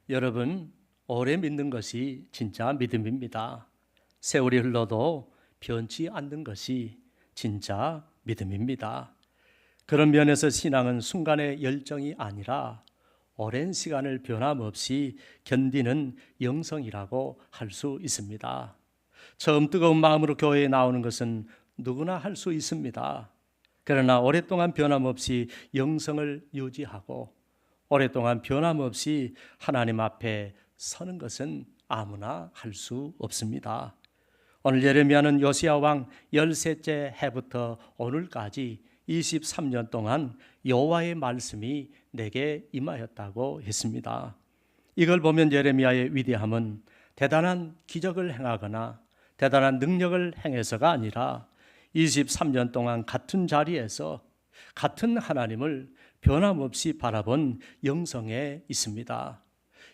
여러분, 오래 믿는 것이 진짜 믿음입니다. 세월이 흘러도 변치 않는 것이 진짜 믿음입니다. 그런 면에서 신앙은 순간의 열정이 아니라 오랜 시간을 변함없이 견디는 영성이라고 할 수 있습니다. 처음 뜨거운 마음으로 교회에 나오는 것은 누구나 할 수 있습니다. 그러나 오랫동안 변함없이 영성을 유지하고 오랫동안 변함없이 하나님 앞에 서는 것은 아무나 할 수 없습니다. 오늘 예레미야는 요시야 왕 13째 해부터 오늘까지 23년 동안 여호와의 말씀이 내게 임하였다고 했습니다. 이걸 보면 예레미야의 위대함은 대단한 기적을 행하거나 대단한 능력을 행해서가 아니라 23년 동안 같은 자리에서 같은 하나님을 변함없이 바라본 영성에 있습니다.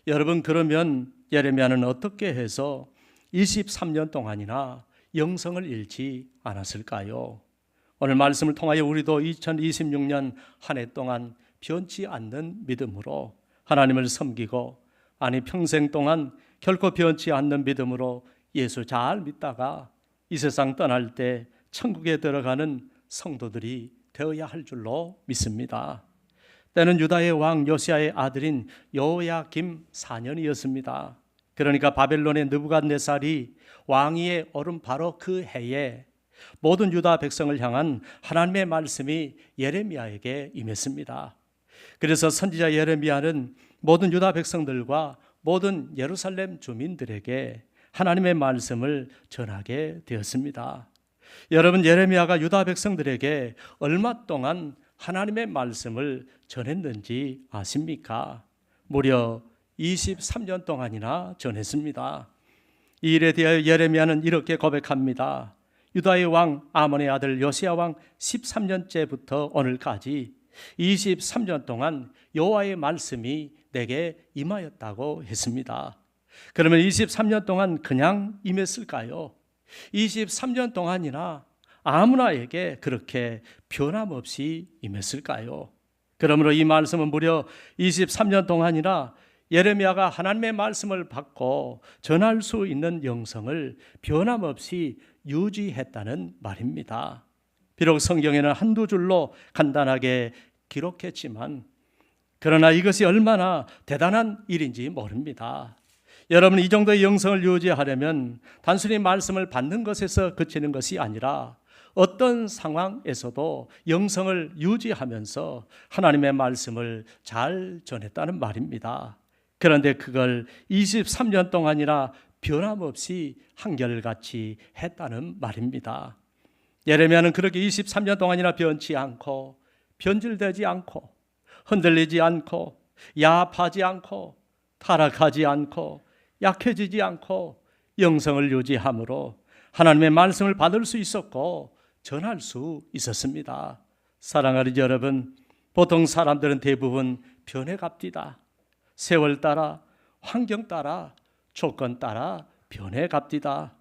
여러분, 그러면 예레미야는 어떻게 해서 23년 동안이나 영성을 잃지 않았을까요? 오늘 말씀을 통하여 우리도 2026년 한 해 동안 변치 않는 믿음으로 하나님을 섬기고, 아니 평생 동안 결코 변치 않는 믿음으로 예수 잘 믿다가 이 세상 떠날 때 천국에 들어가는 성도들이 되어야 할 줄로 믿습니다. 때는 유다의 왕 요시야의 아들인 여호야김 4년이었습니다. 그러니까 바벨론의 느부갓네살이 왕위에 오른 바로 그 해에 모든 유다 백성을 향한 하나님의 말씀이 예레미야에게 임했습니다. 그래서 선지자 예레미야는 모든 유다 백성들과 모든 예루살렘 주민들에게 하나님의 말씀을 전하게 되었습니다. 여러분, 예레미야가 유다 백성들에게 얼마 동안 하나님의 말씀을 전했는지 아십니까? 무려 23년 동안이나 전했습니다. 이 일에 대하여 예레미야는 이렇게 고백합니다. 유다의 왕 아몬의 아들 요시야 왕 13년째부터 오늘까지 23년 동안 여호와의 말씀이 내게 임하였다고 했습니다. 그러면 23년 동안 그냥 임했을까요? 23년 동안이나 아무나에게 그렇게 변함없이 임했을까요? 그러므로 이 말씀은 무려 23년 동안이나 예레미야가 하나님의 말씀을 받고 전할 수 있는 영성을 변함없이 유지했다는 말입니다. 비록 성경에는 한두 줄로 간단하게 기록했지만 그러나 이것이 얼마나 대단한 일인지 모릅니다. 여러분, 이 정도의 영성을 유지하려면 단순히 말씀을 받는 것에서 그치는 것이 아니라 어떤 상황에서도 영성을 유지하면서 하나님의 말씀을 잘 전했다는 말입니다. 그런데 그걸 23년 동안이나 변함없이 한결같이 했다는 말입니다. 예레미야는 그렇게 23년 동안이나 변치 않고 변질되지 않고 흔들리지 않고 야합하지 않고 타락하지 않고 약해지지 않고 영성을 유지함으로 하나님의 말씀을 받을 수 있었고 전할 수 있었습니다. 사랑하는 여러분, 보통 사람들은 대부분 변해갑디다. 세월 따라, 환경 따라, 조건 따라 변해갑디다.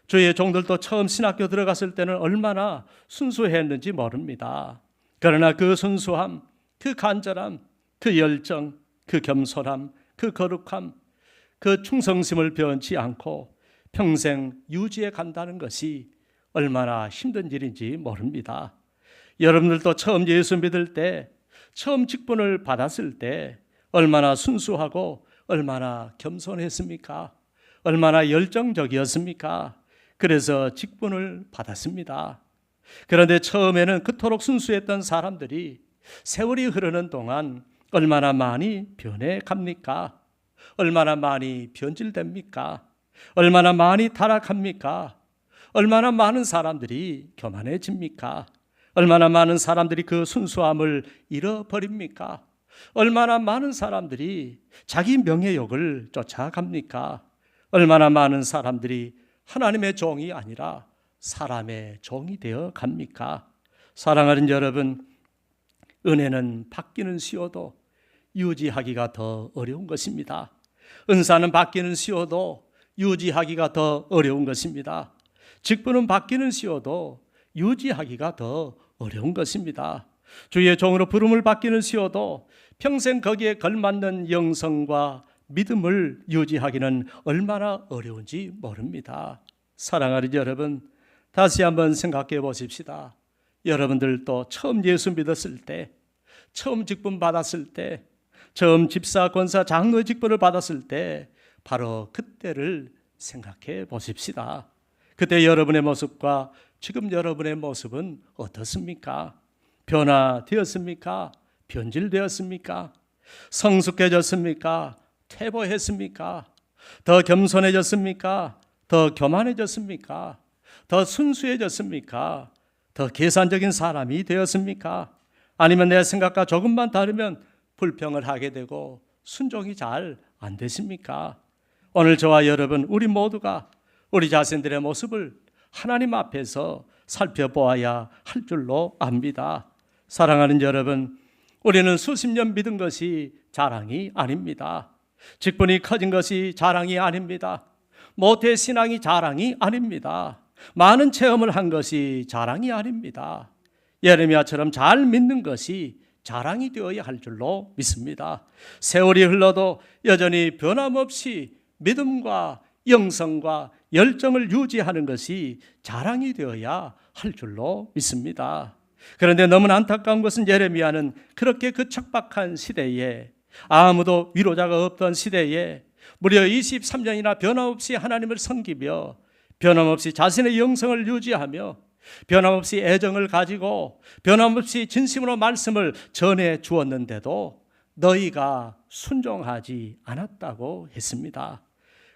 주의 종들도 처음 신학교 들어갔을 때는 얼마나 순수했는지 모릅니다. 그러나 그 순수함, 그 간절함, 그 열정, 그 겸손함, 그 거룩함, 그 충성심을 변치 않고 평생 유지해 간다는 것이 얼마나 힘든 일인지 모릅니다. 여러분들도 처음 예수 믿을 때, 처음 직분을 받았을 때 얼마나 순수하고 얼마나 겸손했습니까? 얼마나 열정적이었습니까? 그래서 직분을 받았습니다. 그런데 처음에는 그토록 순수했던 사람들이 세월이 흐르는 동안 얼마나 많이 변해갑니까? 얼마나 많이 변질됩니까? 얼마나 많이 타락합니까? 얼마나 많은 사람들이 교만해집니까? 얼마나 많은 사람들이 그 순수함을 잃어버립니까? 얼마나 많은 사람들이 자기 명예욕을 쫓아갑니까? 얼마나 많은 사람들이 하나님의 종이 아니라 사람의 종이 되어 갑니까? 사랑하는 여러분, 은혜는 받기는 쉬워도 유지하기가 더 어려운 것입니다. 은사는 받기는 쉬워도 유지하기가 더 어려운 것입니다. 직분은 받기는 쉬워도 유지하기가 더 어려운 것입니다. 주의 종으로 부름을 받기는 쉬워도 평생 거기에 걸맞는 영성과 믿음을 유지하기는 얼마나 어려운지 모릅니다. 사랑하는 여러분, 다시 한번 생각해 보십시다. 여러분들도 처음 예수 믿었을 때, 처음 직분 받았을 때, 처음 집사, 권사, 장로의 직분을 받았을 때 바로 그때를 생각해 보십시다. 그때 여러분의 모습과 지금 여러분의 모습은 어떻습니까? 변화되었습니까? 변질되었습니까? 성숙해졌습니까? 퇴보했습니까? 더 겸손해졌습니까? 더 교만해졌습니까? 더 순수해졌습니까? 더 계산적인 사람이 되었습니까? 아니면 내 생각과 조금만 다르면 불평을 하게 되고 순종이 잘 안 되십니까? 오늘 저와 여러분, 우리 모두가 우리 자신들의 모습을 하나님 앞에서 살펴보아야 할 줄로 압니다. 사랑하는 여러분, 우리는 수십 년 믿은 것이 자랑이 아닙니다. 직분이 커진 것이 자랑이 아닙니다. 모태 신앙이 자랑이 아닙니다. 많은 체험을 한 것이 자랑이 아닙니다. 예레미야처럼 잘 믿는 것이 자랑이 되어야 할 줄로 믿습니다. 세월이 흘러도 여전히 변함없이 믿음과 영성과 열정을 유지하는 것이 자랑이 되어야 할 줄로 믿습니다. 그런데 너무나 안타까운 것은 예레미야는 그렇게 그 척박한 시대에, 아무도 위로자가 없던 시대에 무려 23년이나 변함없이 하나님을 섬기며 변함없이 자신의 영성을 유지하며 변함없이 애정을 가지고 변함없이 진심으로 말씀을 전해 주었는데도 너희가 순종하지 않았다고 했습니다.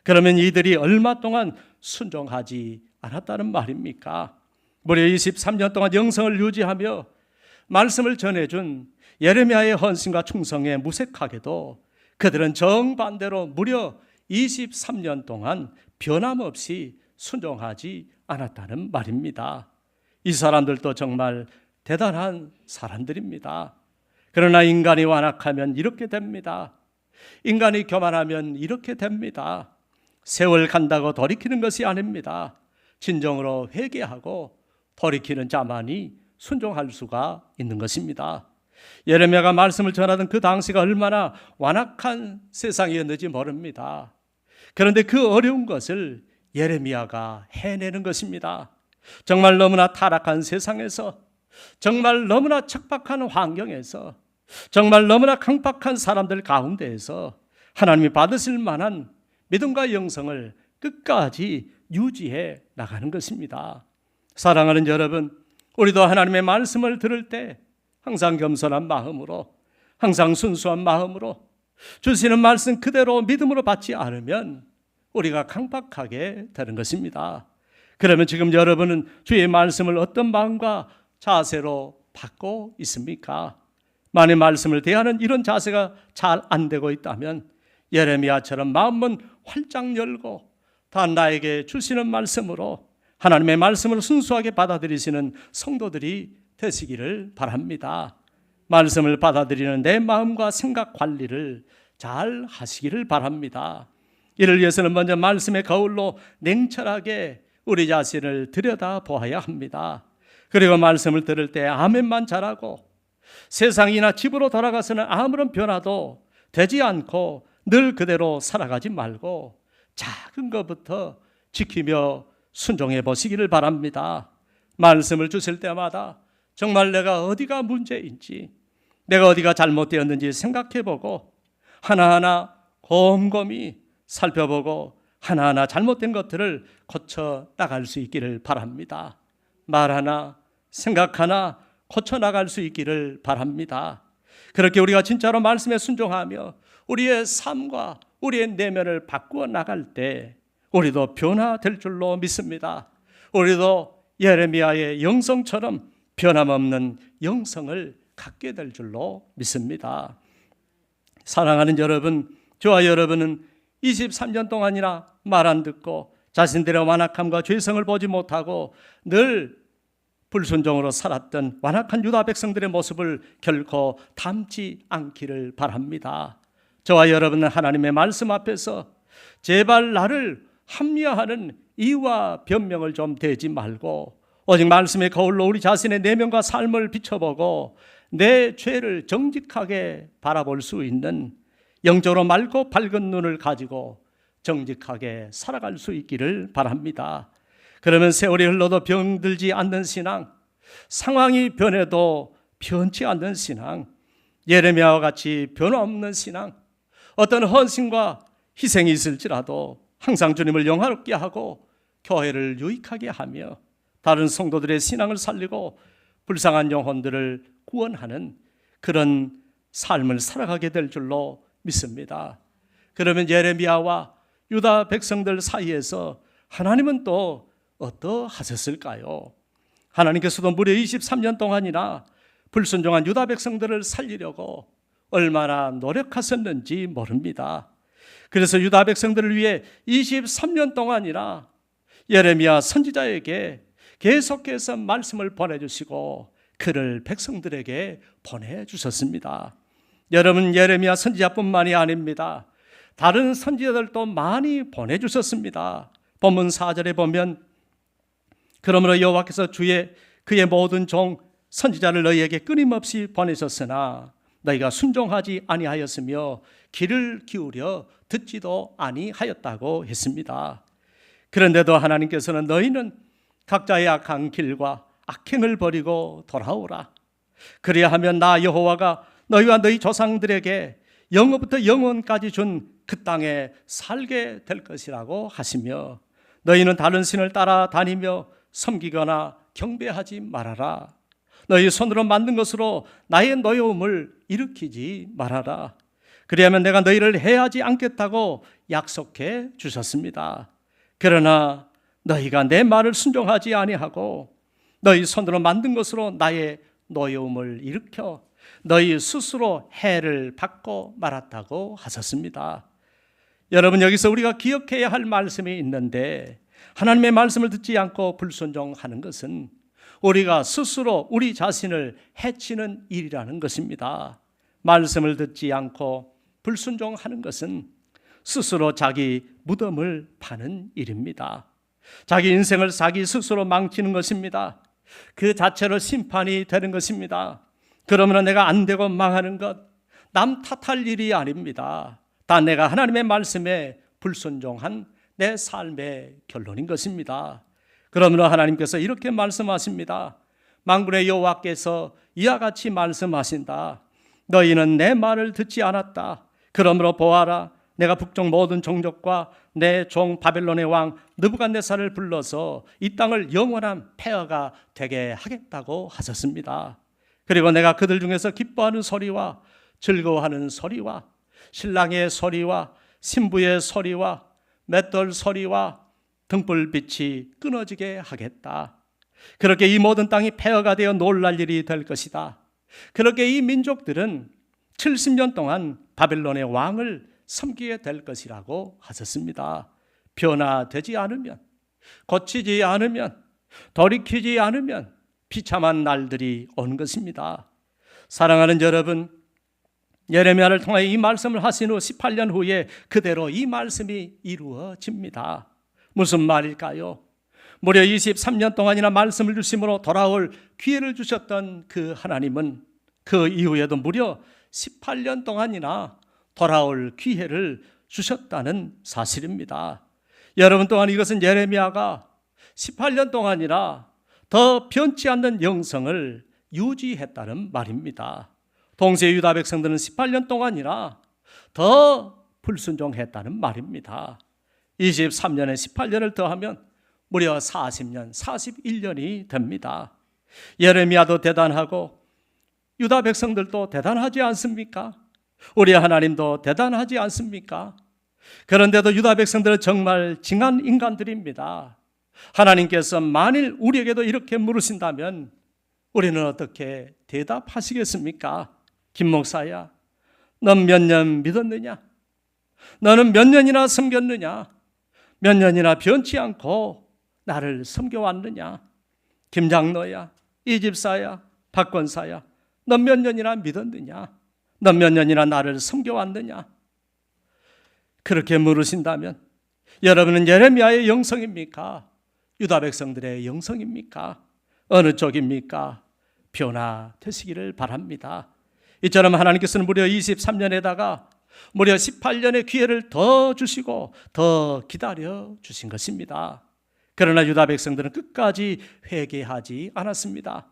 그러면 이들이 얼마 동안 순종하지 않았다는 말입니까? 무려 23년 동안 영성을 유지하며 말씀을 전해준 예레미야의 헌신과 충성에 무색하게도 그들은 정반대로 무려 23년 동안 변함없이 순종하지 않았다는 말입니다. 이 사람들도 정말 대단한 사람들입니다. 그러나 인간이 완악하면 이렇게 됩니다. 인간이 교만하면 이렇게 됩니다. 세월 간다고 돌이키는 것이 아닙니다. 진정으로 회개하고 돌이키는 자만이 순종할 수가 있는 것입니다. 예레미야가 말씀을 전하던 그 당시가 얼마나 완악한 세상이었는지 모릅니다. 그런데 그 어려운 것을 예레미야가 해내는 것입니다. 정말 너무나 타락한 세상에서, 정말 너무나 척박한 환경에서, 정말 너무나 강박한 사람들 가운데에서 하나님이 받으실 만한 믿음과 영성을 끝까지 유지해 나가는 것입니다. 사랑하는 여러분, 우리도 하나님의 말씀을 들을 때 항상 겸손한 마음으로, 항상 순수한 마음으로 주시는 말씀 그대로 믿음으로 받지 않으면 우리가 강박하게 되는 것입니다. 그러면 지금 여러분은 주의 말씀을 어떤 마음과 자세로 받고 있습니까? 만일 말씀을 대하는 이런 자세가 잘 안 되고 있다면 예레미야처럼 마음은 활짝 열고 다 나에게 주시는 말씀으로 하나님의 말씀을 순수하게 받아들이시는 성도들이 되시기를 바랍니다. 말씀을 받아들이는 내 마음과 생각 관리를 잘 하시기를 바랍니다. 이를 위해서는 먼저 말씀의 거울로 냉철하게 우리 자신을 들여다보아야 합니다. 그리고 말씀을 들을 때 아멘만 잘하고 세상이나 집으로 돌아가서는 아무런 변화도 되지 않고 늘 그대로 살아가지 말고 작은 것부터 지키며 순종해 보시기를 바랍니다. 말씀을 주실 때마다 정말 내가 어디가 문제인지, 내가 어디가 잘못되었는지 생각해보고 하나하나 곰곰이 살펴보고 하나하나 잘못된 것들을 고쳐 나갈 수 있기를 바랍니다. 말 하나, 생각 하나 고쳐 나갈 수 있기를 바랍니다. 그렇게 우리가 진짜로 말씀에 순종하며 우리의 삶과 우리의 내면을 바꾸어 나갈 때 우리도 변화될 줄로 믿습니다. 우리도 예레미야의 영성처럼 변함없는 영성을 갖게 될 줄로 믿습니다. 사랑하는 여러분, 저와 여러분은 23년 동안이나 말 안 듣고 자신들의 완악함과 죄성을 보지 못하고 늘 불순종으로 살았던 완악한 유다 백성들의 모습을 결코 닮지 않기를 바랍니다. 저와 여러분은 하나님의 말씀 앞에서 제발 나를 합리화하는 이유와 변명을 좀 대지 말고 오직 말씀의 거울로 우리 자신의 내면과 삶을 비춰보고 내 죄를 정직하게 바라볼 수 있는 영적으로 맑고 밝은 눈을 가지고 정직하게 살아갈 수 있기를 바랍니다. 그러면 세월이 흘러도 병들지 않는 신앙, 상황이 변해도 변치 않는 신앙, 예레미야와 같이 변화없는 신앙, 어떤 헌신과 희생이 있을지라도 항상 주님을 영화롭게 하고 교회를 유익하게 하며 다른 성도들의 신앙을 살리고 불쌍한 영혼들을 구원하는 그런 삶을 살아가게 될 줄로 믿습니다. 그러면 예레미야와 유다 백성들 사이에서 하나님은 또 어떠하셨을까요? 하나님께서도 무려 23년 동안이나 불순종한 유다 백성들을 살리려고 얼마나 노력하셨는지 모릅니다. 그래서 유다 백성들을 위해 23년 동안이나 예레미야 선지자에게 계속해서 말씀을 보내주시고 그를 백성들에게 보내주셨습니다. 여러분, 예레미야 선지자뿐만이 아닙니다. 다른 선지자들도 많이 보내주셨습니다. 본문 4절에 보면 그러므로 여호와께서 그의 모든 종 선지자를 너희에게 끊임없이 보내셨으나 너희가 순종하지 아니하였으며 귀를 기울여 듣지도 아니하였다고 했습니다. 그런데도 하나님께서는 너희는 각자의 악한 길과 악행을 버리고 돌아오라. 그래야 하면 나 여호와가 너희와 너희 조상들에게 영원부터 영원까지 준 그 땅에 살게 될 것이라고 하시며 너희는 다른 신을 따라다니며 섬기거나 경배하지 말아라. 너희 손으로 만든 것으로 나의 노여움을 일으키지 말아라. 그리하면 내가 너희를 해하지 않겠다고 약속해 주셨습니다. 그러나 너희가 내 말을 순종하지 아니하고 너희 손으로 만든 것으로 나의 노여움을 일으켜 너희 스스로 해를 받고 말았다고 하셨습니다. 여러분, 여기서 우리가 기억해야 할 말씀이 있는데 하나님의 말씀을 듣지 않고 불순종하는 것은 우리가 스스로 우리 자신을 해치는 일이라는 것입니다. 말씀을 듣지 않고 불순종하는 것은 스스로 자기 무덤을 파는 일입니다. 자기 인생을 자기 스스로 망치는 것입니다. 그 자체로 심판이 되는 것입니다. 그러면 내가 안 되고 망하는 것, 남 탓할 일이 아닙니다. 다 내가 하나님의 말씀에 불순종한 내 삶의 결론인 것입니다. 그러므로 하나님께서 이렇게 말씀하십니다. 만군의 여호와께서 이와 같이 말씀하신다. 너희는 내 말을 듣지 않았다. 그러므로 보아라, 내가 북쪽 모든 종족과 내 종 바벨론의 왕 느부갓네살을 불러서 이 땅을 영원한 폐허가 되게 하겠다고 하셨습니다. 그리고 내가 그들 중에서 기뻐하는 소리와 즐거워하는 소리와 신랑의 소리와 신부의 소리와 맷돌 소리와 등불빛이 끊어지게 하겠다. 그렇게 이 모든 땅이 폐허가 되어 놀랄 일이 될 것이다. 그렇게 이 민족들은 70년 동안 바벨론의 왕을 섬기게 될 것이라고 하셨습니다. 변화되지 않으면, 고치지 않으면, 돌이키지 않으면 비참한 날들이 오는 것입니다. 사랑하는 여러분, 예레미야를 통해 이 말씀을 하신 후 18년 후에 그대로 이 말씀이 이루어집니다. 무슨 말일까요? 무려 23년 동안이나 말씀을 주심으로 돌아올 기회를 주셨던 그 하나님은 그 이후에도 무려 18년 동안이나 돌아올 기회를 주셨다는 사실입니다. 여러분 또한 이것은 예레미야가 18년 동안이나 더 변치 않는 영성을 유지했다는 말입니다. 동시에 유다 백성들은 18년 동안이나 더 불순종했다는 말입니다. 23년에 18년을 더하면 무려 40년, 41년이 됩니다. 예레미야도 대단하고 유다 백성들도 대단하지 않습니까? 우리 하나님도 대단하지 않습니까? 그런데도 유다 백성들은 정말 징한 인간들입니다. 하나님께서 만일 우리에게도 이렇게 물으신다면 우리는 어떻게 대답하시겠습니까? 김 목사야, 넌 몇 년 믿었느냐? 너는 몇 년이나 섬겼느냐? 몇 년이나 변치 않고 나를 섬겨왔느냐? 김 장로야, 이 집사야, 박 권사야, 넌 몇 년이나 믿었느냐? 넌 몇 년이나 나를 섬겨왔느냐? 그렇게 물으신다면 여러분은 예레미야의 영성입니까? 유다 백성들의 영성입니까? 어느 쪽입니까? 변화되시기를 바랍니다. 이처럼 하나님께서는 무려 23년에다가 무려 18년의 기회를 더 주시고 더 기다려 주신 것입니다. 그러나 유다 백성들은 끝까지 회개하지 않았습니다.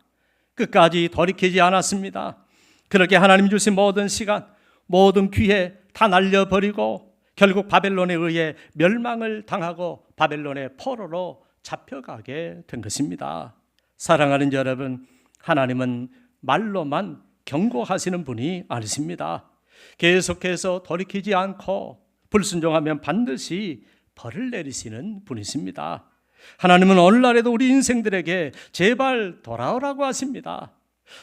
끝까지 돌이키지 않았습니다. 그렇게 하나님 주신 모든 시간, 모든 기회 다 날려버리고 결국 바벨론에 의해 멸망을 당하고 바벨론의 포로로 잡혀가게 된 것입니다. 사랑하는 여러분, 하나님은 말로만 경고하시는 분이 아니십니다. 계속해서 돌이키지 않고 불순종하면 반드시 벌을 내리시는 분이십니다. 하나님은 오늘날에도 우리 인생들에게 제발 돌아오라고 하십니다.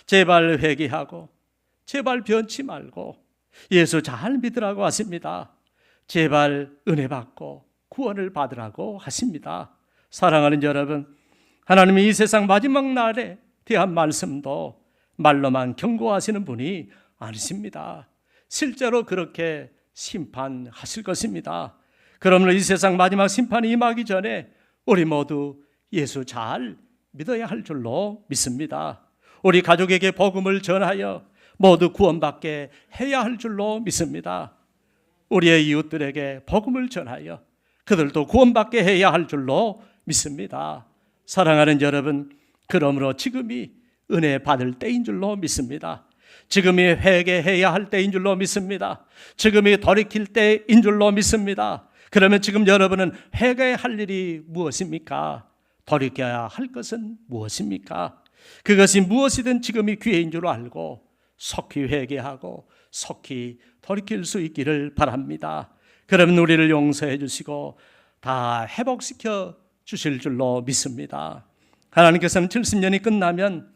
제발 회개하고 제발 변치 말고 예수 잘 믿으라고 하십니다. 제발 은혜 받고 구원을 받으라고 하십니다. 사랑하는 여러분, 하나님이 이 세상 마지막 날에 대한 말씀도 말로만 경고하시는 분이 아니십니다. 실제로 그렇게 심판하실 것입니다. 그러므로 이 세상 마지막 심판이 임하기 전에 우리 모두 예수 잘 믿어야 할 줄로 믿습니다. 우리 가족에게 복음을 전하여 모두 구원받게 해야 할 줄로 믿습니다. 우리의 이웃들에게 복음을 전하여 그들도 구원받게 해야 할 줄로 믿습니다. 사랑하는 여러분, 그러므로 지금이 은혜 받을 때인 줄로 믿습니다. 지금이 회개해야 할 때인 줄로 믿습니다. 지금이 돌이킬 때인 줄로 믿습니다. 그러면 지금 여러분은 회개할 일이 무엇입니까? 돌이켜야 할 것은 무엇입니까? 그것이 무엇이든 지금이 기회인 줄 알고 속히 회개하고 속히 돌이킬 수 있기를 바랍니다. 그러면 우리를 용서해 주시고 다 회복시켜 주실 줄로 믿습니다. 하나님께서는 70년이 끝나면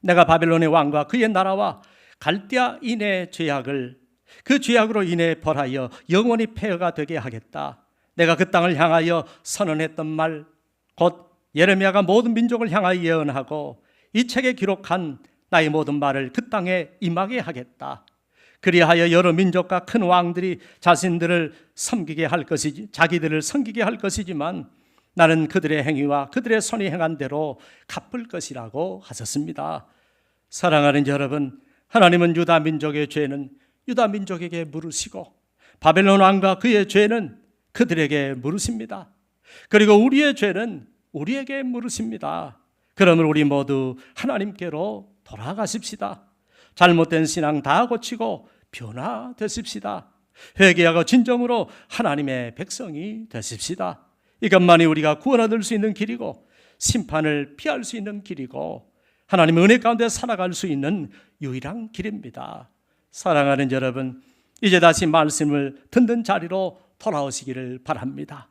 내가 바벨론의 왕과 그의 나라와 갈대아인의 죄악을 그 죄악으로 인해 벌하여 영원히 폐허가 되게 하겠다. 내가 그 땅을 향하여 선언했던 말, 곧 예레미야가 모든 민족을 향하여 예언하고 이 책에 기록한 나의 모든 말을 그 땅에 임하게 하겠다. 그리하여 여러 민족과 큰 왕들이 자신들을 섬기게 할 것이지, 자기들을 섬기게 할 것이지만 나는 그들의 행위와 그들의 손이 행한 대로 갚을 것이라고 하셨습니다. 사랑하는 여러분, 하나님은 유다 민족의 죄는 유다 민족에게 물으시고 바벨론 왕과 그의 죄는 그들에게 물으십니다. 그리고 우리의 죄는 우리에게 물으십니다. 그러면 우리 모두 하나님께로 돌아가십시다. 잘못된 신앙 다 고치고 변화되십시다. 회개하고 진정으로 하나님의 백성이 되십시다. 이것만이 우리가 구원 얻을 수 있는 길이고 심판을 피할 수 있는 길이고 하나님의 은혜 가운데 살아갈 수 있는 유일한 길입니다. 사랑하는 여러분, 이제 다시 말씀을 듣는 자리로 돌아오시기를 바랍니다.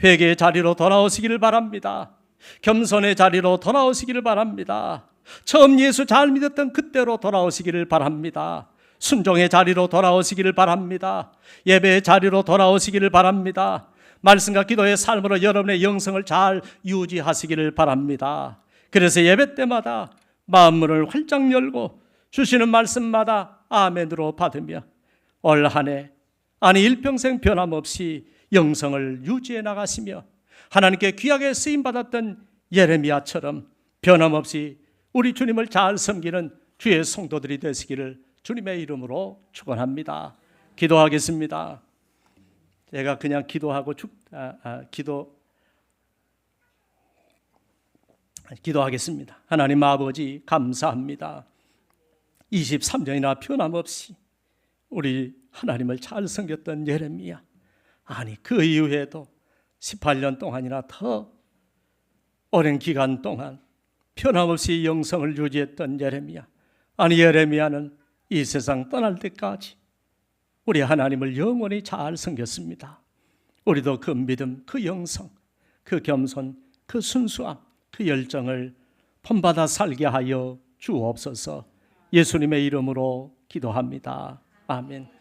회개의 자리로 돌아오시기를 바랍니다. 겸손의 자리로 돌아오시기를 바랍니다. 처음 예수 잘 믿었던 그때로 돌아오시기를 바랍니다. 순종의 자리로 돌아오시기를 바랍니다. 예배의 자리로 돌아오시기를 바랍니다. 말씀과 기도의 삶으로 여러분의 영성을 잘 유지하시기를 바랍니다. 그래서 예배 때마다 마음문을 활짝 열고 주시는 말씀마다 아멘으로 받으며 올 한 해, 아니 일평생 변함없이 영성을 유지해 나가시며 하나님께 귀하게 쓰임받았던 예레미야처럼 변함없이 우리 주님을 잘 섬기는 주의 성도들이 되시기를 주님의 이름으로 축원합니다. 기도하겠습니다. 제가 그냥 기도하고 기도하겠습니다. 하나님 아버지 감사합니다. 23년이나 변함없이 우리 하나님을 잘 섬겼던 예레미야, 아니 그 이후에도 18년 동안이나 더 오랜 기간 동안 변함없이 영성을 유지했던 예레미야, 아니 예레미야는 이 세상 떠날 때까지 우리 하나님을 영원히 잘 섬겼습니다. 우리도 그 믿음, 그 영성, 그 겸손, 그 순수함, 그 열정을 본받아 살게 하여 주옵소서. 예수님의 이름으로 기도합니다. 아멘.